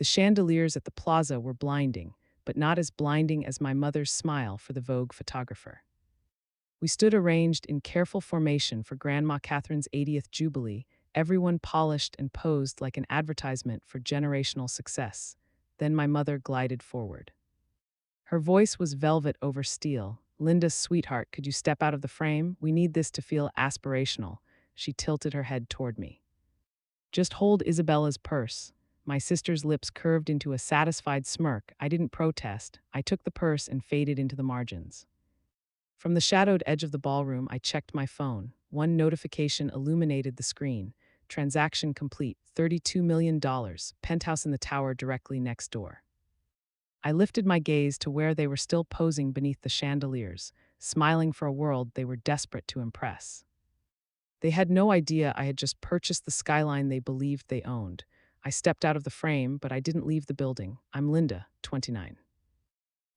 The chandeliers at the plaza were blinding, but not as blinding as my mother's smile for the Vogue photographer. We stood arranged in careful formation for Grandma Catherine's 80th Jubilee, everyone polished and posed like an advertisement for generational success. Then my mother glided forward. Her voice was velvet over steel. "Linda, sweetheart, could you step out of the frame? We need this to feel aspirational." She tilted her head toward me. "Just hold Isabella's purse." My sister's lips curved into a satisfied smirk. I didn't protest. I took the purse and faded into the margins. From the shadowed edge of the ballroom, I checked my phone. One notification illuminated the screen. Transaction complete, $32 million, penthouse in the tower directly next door. I lifted my gaze to where they were still posing beneath the chandeliers, smiling for a world they were desperate to impress. They had no idea I had just purchased the skyline they believed they owned. I stepped out of the frame, but I didn't leave the building. I'm Linda, 29.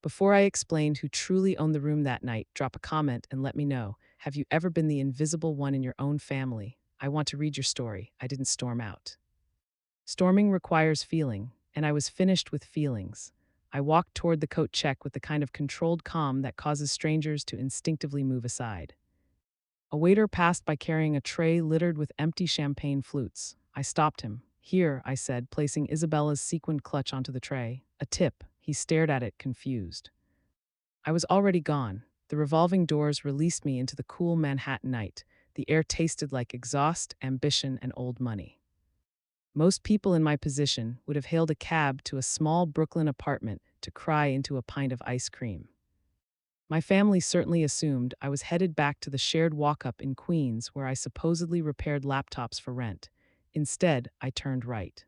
Before I explained who truly owned the room that night, drop a comment and let me know. Have you ever been the invisible one in your own family? I want to read your story. I didn't storm out. Storming requires feeling, and I was finished with feelings. I walked toward the coat check with the kind of controlled calm that causes strangers to instinctively move aside. A waiter passed by carrying a tray littered with empty champagne flutes. I stopped him. "Here," I said, placing Isabella's sequined clutch onto the tray. "A tip." He stared at it, confused. I was already gone. The revolving doors released me into the cool Manhattan night. The air tasted like exhaust, ambition, and old money. Most people in my position would have hailed a cab to a small Brooklyn apartment to cry into a pint of ice cream. My family certainly assumed I was headed back to the shared walk-up in Queens where I supposedly repaired laptops for rent. Instead, I turned right.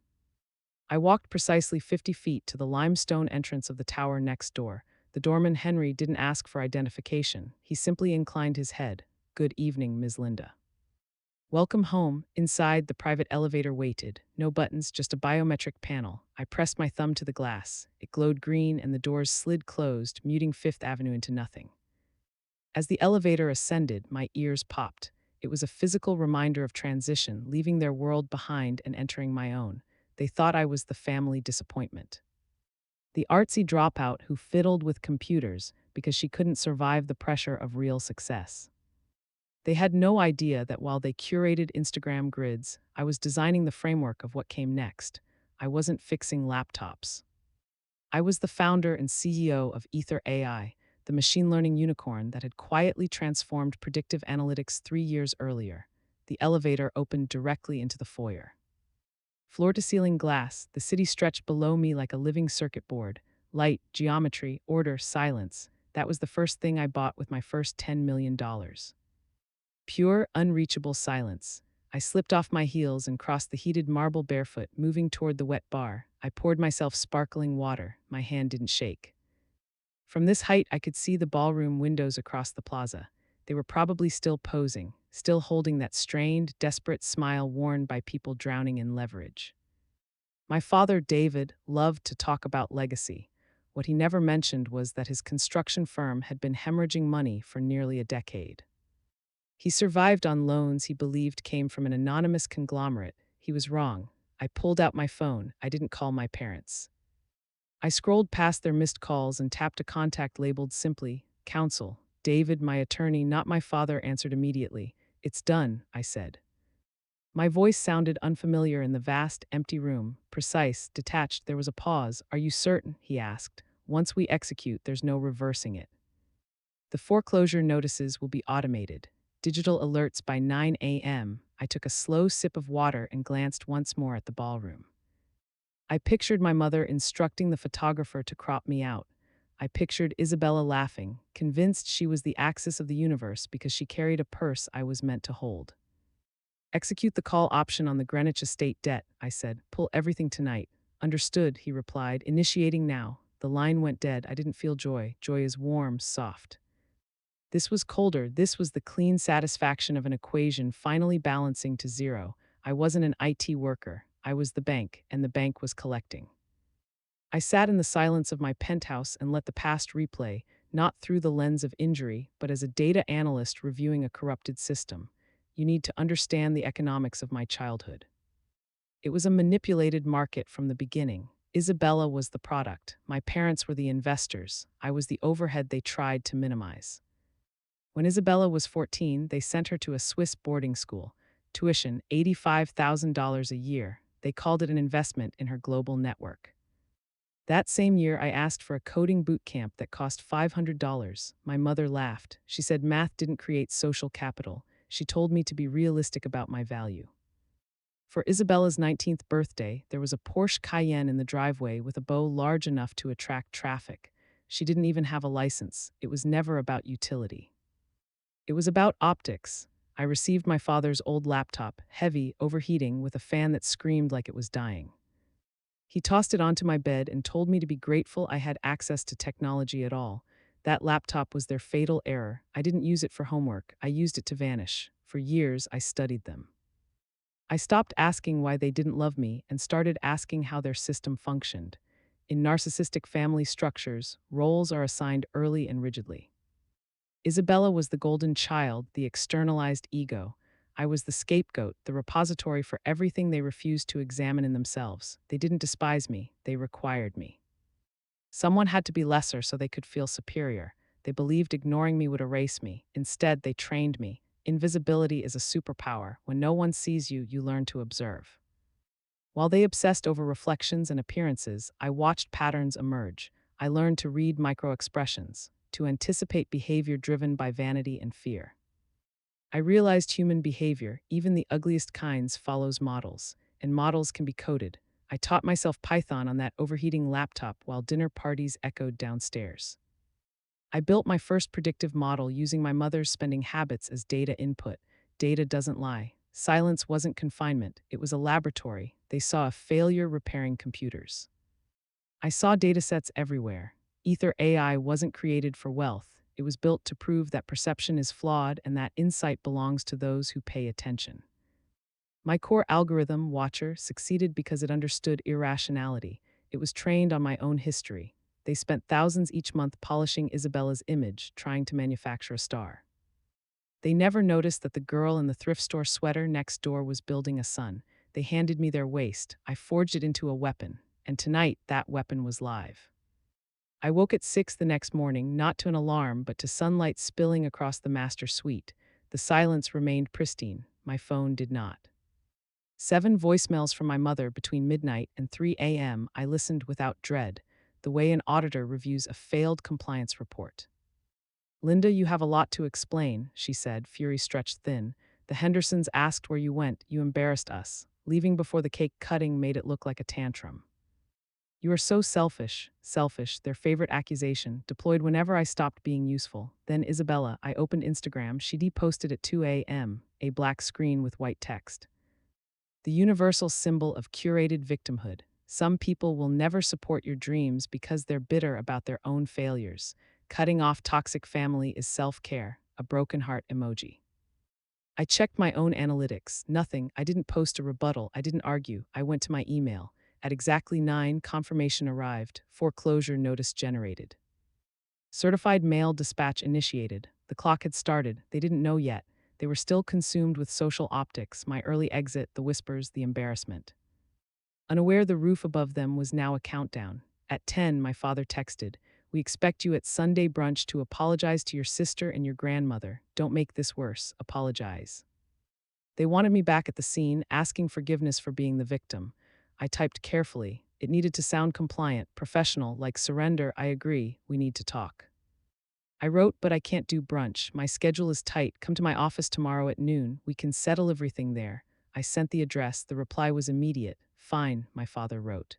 I walked precisely 50 feet to the limestone entrance of the tower next door. The doorman Henry didn't ask for identification. He simply inclined his head. "Good evening, Ms. Linda." "Welcome home." Inside, the private elevator waited. No buttons, just a biometric panel. I pressed my thumb to the glass. It glowed green and the doors slid closed, muting Fifth Avenue into nothing. As the elevator ascended, my ears popped. It was a physical reminder of transition, leaving their world behind and entering my own. They thought I was the family disappointment. The artsy dropout who fiddled with computers because she couldn't survive the pressure of real success. They had no idea that while they curated Instagram grids, I was designing the framework of what came next. I wasn't fixing laptops. I was the founder and CEO of Ether AI, the machine learning unicorn that had quietly transformed predictive analytics 3 years earlier. The elevator opened directly into the foyer. Floor-to-ceiling glass, the city stretched below me like a living circuit board. Light, geometry, order, silence. That was the first thing I bought with my first $10 million. Pure, unreachable silence. I slipped off my heels and crossed the heated marble barefoot, moving toward the wet bar. I poured myself sparkling water. My hand didn't shake. From this height, I could see the ballroom windows across the plaza. They were probably still posing, still holding that strained, desperate smile worn by people drowning in leverage. My father, David, loved to talk about legacy. What he never mentioned was that his construction firm had been hemorrhaging money for nearly a decade. He survived on loans he believed came from an anonymous conglomerate. He was wrong. I pulled out my phone. I didn't call my parents. I scrolled past their missed calls and tapped a contact labeled simply, "Counsel." David, my attorney, not my father, answered immediately. "It's done," I said. My voice sounded unfamiliar in the vast, empty room. Precise, detached, there was a pause. "Are you certain?" he asked. "Once we execute, there's no reversing it. The foreclosure notices will be automated. Digital alerts by 9 a.m. I took a slow sip of water and glanced once more at the ballroom. I pictured my mother instructing the photographer to crop me out. I pictured Isabella laughing, convinced she was the axis of the universe because she carried a purse I was meant to hold. "Execute the call option on the Greenwich estate debt," I said. "Pull everything tonight." "Understood," he replied. "Initiating now." The line went dead. I didn't feel joy. Joy is warm, soft. This was colder. This was the clean satisfaction of an equation finally balancing to zero. I wasn't an IT worker. I was the bank, and the bank was collecting. I sat in the silence of my penthouse and let the past replay, not through the lens of injury, but as a data analyst reviewing a corrupted system. You need to understand the economics of my childhood. It was a manipulated market from the beginning. Isabella was the product. My parents were the investors. I was the overhead they tried to minimize. When Isabella was 14, they sent her to a Swiss boarding school. Tuition $85,000 a year. They called it an investment in her global network. That same year, I asked for a coding boot camp that cost $500. My mother laughed. She said math didn't create social capital. She told me to be realistic about my value. For Isabella's 19th birthday, there was a Porsche Cayenne in the driveway with a bow large enough to attract traffic. She didn't even have a license. It was never about utility. It was about optics. I received my father's old laptop, heavy, overheating, with a fan that screamed like it was dying. He tossed it onto my bed and told me to be grateful I had access to technology at all. That laptop was their fatal error. I didn't use it for homework. I used it to vanish. For years, I studied them. I stopped asking why they didn't love me and started asking how their system functioned. In narcissistic family structures, roles are assigned early and rigidly. Isabella was the golden child, the externalized ego. I was the scapegoat, the repository for everything they refused to examine in themselves. They didn't despise me, they required me. Someone had to be lesser so they could feel superior. They believed ignoring me would erase me. Instead, they trained me. Invisibility is a superpower. When no one sees you, you learn to observe. While they obsessed over reflections and appearances, I watched patterns emerge. I learned to read microexpressions, to anticipate behavior driven by vanity and fear. I realized human behavior, even the ugliest kinds, follows models, and models can be coded. I taught myself Python on that overheating laptop while dinner parties echoed downstairs. I built my first predictive model using my mother's spending habits as data input. Data doesn't lie. Silence wasn't confinement, it was a laboratory. They saw a failure repairing computers. I saw datasets everywhere. Ether AI wasn't created for wealth. It was built to prove that perception is flawed and that insight belongs to those who pay attention. My core algorithm, Watcher, succeeded because it understood irrationality. It was trained on my own history. They spent thousands each month polishing Isabella's image, trying to manufacture a star. They never noticed that the girl in the thrift store sweater next door was building a sun. They handed me their waste. I forged it into a weapon, and tonight that weapon was live. I woke at 6 the next morning, not to an alarm, but to sunlight spilling across the master suite. The silence remained pristine. My phone did not. 7 voicemails from my mother between midnight and 3 a.m. I listened without dread, the way an auditor reviews a failed compliance report. "Linda, you have a lot to explain," she said, fury stretched thin. "The Hendersons asked where you went. You embarrassed us. Leaving before the cake cutting made it look like a tantrum. You are so selfish." Selfish, their favorite accusation, deployed whenever I stopped being useful. Then Isabella, I opened Instagram. She deposted at 2 a.m., a black screen with white text. The universal symbol of curated victimhood. Some people will never support your dreams because they're bitter about their own failures. Cutting off toxic family is self-care, a broken heart emoji. I checked my own analytics. Nothing. I didn't post a rebuttal. I didn't argue. I went to my email. At exactly 9, confirmation arrived. Foreclosure notice generated. Certified mail dispatch initiated. The clock had started. They didn't know yet. They were still consumed with social optics, my early exit, the whispers, the embarrassment. Unaware the roof above them was now a countdown. At 10, my father texted, "We expect you at Sunday brunch to apologize to your sister and your grandmother. Don't make this worse. Apologize." They wanted me back at the scene, asking forgiveness for being the victim. I typed carefully. It needed to sound compliant, professional, like surrender. "I agree. We need to talk." I wrote, "But I can't do brunch. My schedule is tight. Come to my office tomorrow at noon. We can settle everything there." I sent the address. The reply was immediate. "Fine," my father wrote.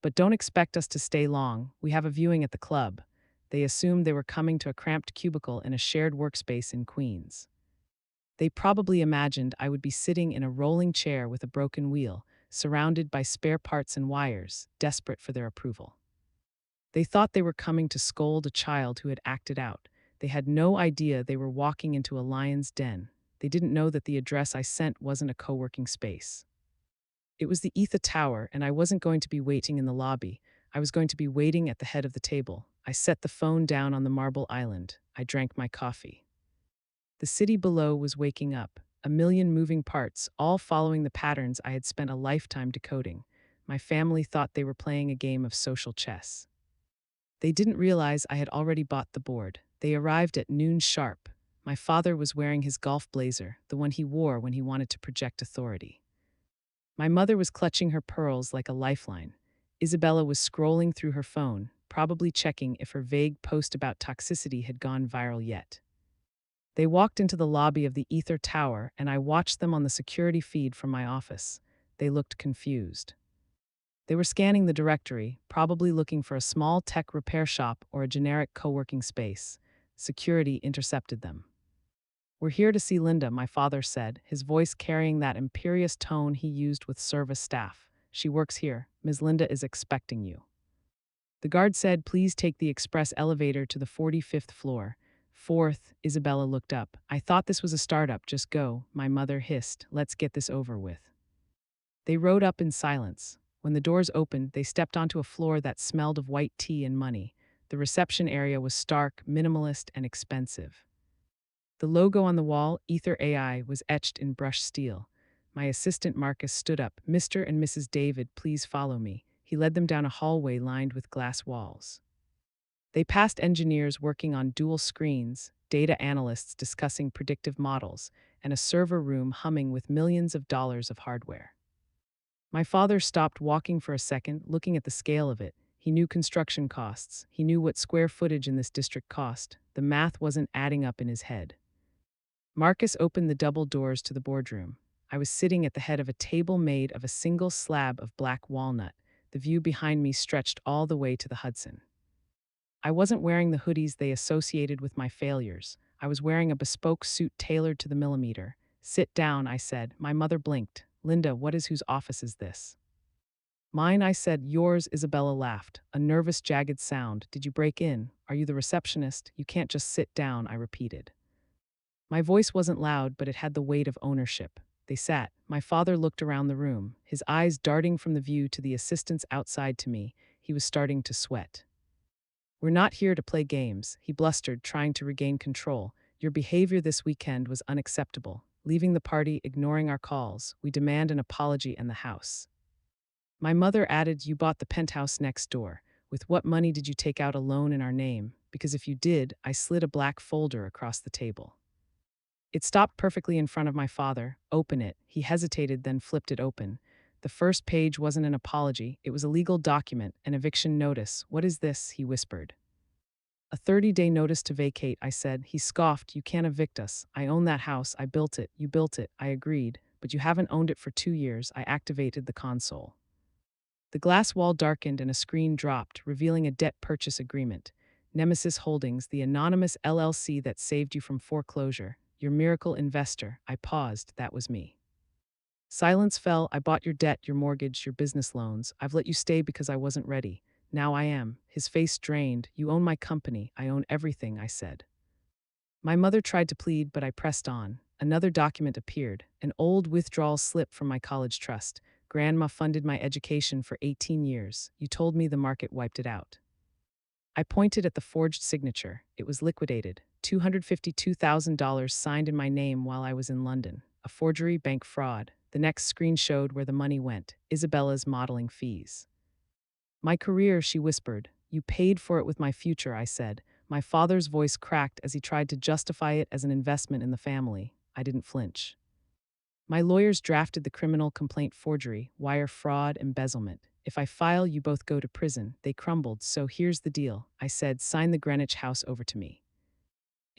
"But don't expect us to stay long. We have a viewing at the club." They assumed they were coming to a cramped cubicle in a shared workspace in Queens. They probably imagined I would be sitting in a rolling chair with a broken wheel, surrounded by spare parts and wires, desperate for their approval. They thought they were coming to scold a child who had acted out. They had no idea they were walking into a lion's den. They didn't know that the address I sent wasn't a co-working space. It was the Ether Tower, and I wasn't going to be waiting in the lobby. I was going to be waiting at the head of the table. I set the phone down on the marble island. I drank my coffee. The city below was waking up, a million moving parts, all following the patterns I had spent a lifetime decoding. My family thought they were playing a game of social chess. They didn't realize I had already bought the board. They arrived at noon sharp. My father was wearing his golf blazer, the one he wore when he wanted to project authority. My mother was clutching her pearls like a lifeline. Isabella was scrolling through her phone, probably checking if her vague post about toxicity had gone viral yet. They walked into the lobby of the Ether Tower, and I watched them on the security feed from my office. They looked confused. They were scanning the directory, probably looking for a small tech repair shop or a generic co-working space. Security intercepted them. "We're here to see Linda," my father said, his voice carrying that imperious tone he used with service staff. "She works here. Ms. Linda is expecting you." The guard said, "Please take the express elevator to the 45th floor. Fourth." Isabella looked up. "I thought this was a startup. Just go," my mother hissed. "Let's get this over with." They rode up in silence. When the doors opened, they stepped onto a floor that smelled of white tea and money. The reception area was stark, minimalist, and expensive. The logo on the wall, Ether AI, was etched in brushed steel. My assistant Marcus stood up. "Mr. and Mrs. David, please follow me." He led them down a hallway lined with glass walls. They passed engineers working on dual screens, data analysts discussing predictive models, and a server room humming with millions of dollars of hardware. My father stopped walking for a second, looking at the scale of it. He knew construction costs. He knew what square footage in this district cost. The math wasn't adding up in his head. Marcus opened the double doors to the boardroom. I was sitting at the head of a table made of a single slab of black walnut. The view behind me stretched all the way to the Hudson. I wasn't wearing the hoodies they associated with my failures. I was wearing a bespoke suit tailored to the millimeter. "Sit down," I said. My mother blinked. "Linda, whose office is this?" "Mine," I said. "Yours," Isabella laughed. A nervous, jagged sound. "Did you break in? Are you the receptionist? You can't just sit down," I repeated. My voice wasn't loud, but it had the weight of ownership. They sat. My father looked around the room, his eyes darting from the view to the assistants outside to me. He was starting to sweat. "We're not here to play games," he blustered, trying to regain control. "Your behavior this weekend was unacceptable. Leaving the party, ignoring our calls. We demand an apology and the house." My mother added, "You bought the penthouse next door. With what money did you take out a loan in our name? Because if you did," I slid a black folder across the table. It stopped perfectly in front of my father. "Open it." He hesitated, then flipped it open. The first page wasn't an apology. It was a legal document, an eviction notice. "What is this?" he whispered. "A 30-day notice to vacate," I said. He scoffed. "You can't evict us. I own that house. I built it. You built it." I agreed. "But you haven't owned it for 2 years. I activated the console." The glass wall darkened and a screen dropped, revealing a debt purchase agreement. "Nemesis Holdings, the anonymous LLC that saved you from foreclosure. Your miracle investor." I paused. That was me. Silence fell. "I bought your debt, your mortgage, your business loans. I've let you stay because I wasn't ready. Now I am." His face drained. "You own my company. I own everything," I said. My mother tried to plead, but I pressed on. Another document appeared, an old withdrawal slip from my college trust. "Grandma funded my education for 18 years. You told me the market wiped it out." I pointed at the forged signature. It was liquidated. $252,000 signed in my name while I was in London. A forgery, bank fraud. The next screen showed where the money went. Isabella's modeling fees. "My career," she whispered. "You paid for it with my future," I said. My father's voice cracked as he tried to justify it as an investment in the family. I didn't flinch. "My lawyers drafted the criminal complaint: forgery, wire fraud, embezzlement. If I file, you both go to prison." They crumbled. "So here's the deal," I said. "Sign the Greenwich house over to me."